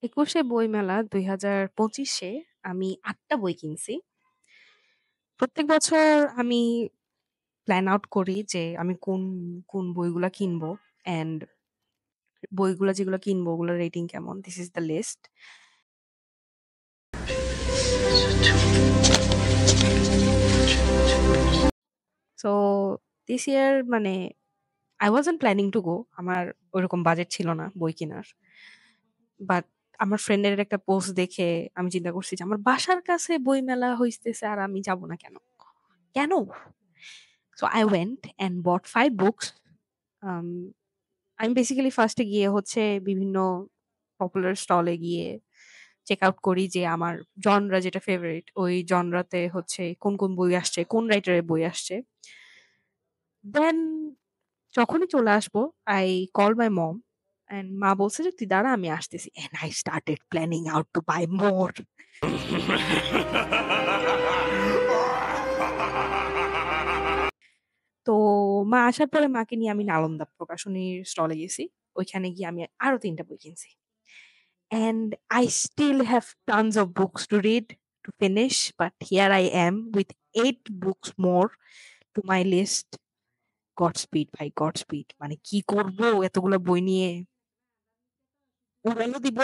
একুশে বইমেলা ২০২৫-এ আমি ৮ টা বই কিনছি। প্রত্যেক বছর আমি প্ল্যান আউট করি যে আমি কোন বইগুলা কিনবো অ্যান্ড বইগুলা যেগুলো কিনবো ওগুলোর রেটিং কেমন। This is the list. So this year মানে I wasn't planning to go. আমার ওরকম বাজেট ছিল না বই কেনার। বাট আমার ফ্রেন্ডের একটা পোস্ট দেখে আমি চিন্তা করছি যে আমার বাসার কাছে বইমেলা হইতেছে আর আমি যাব না কেন? কেন? So I went and bought 5 books. Um, আমি বেসিক্যালি ফার্স্ট এ গিয়ে হচ্ছে বিভিন্ন পপুলার স্টলে গিয়ে চেক আউট করি যে আমার জনরা যেটা ফেভারিট ওই জনরাতে হচ্ছে কোন বই আসছে, কোন রাইটারের বই আসছে। দেন যখনই চলে আসবো I called my mom and মা বলছে যে, "তুই দাঁড়া আমি আসতেছি।" And I started planning out to buy more. তো মা আসার পরে মাকে নিয়ে আমি নালন্দা প্রকাশনীর স্টলে গেছি। ওইখানে গিয়ে আমি আরো ৩ টা বই কিনছি। And I still have tons of books to read to finish, but here I am with 8 books more to my list. Godspeed ভাই Godspeed। মানে কি করব এতগুলা বই নিয়ে? উড়াইয়া দিব?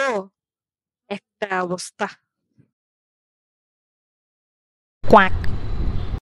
একটা অবস্থা।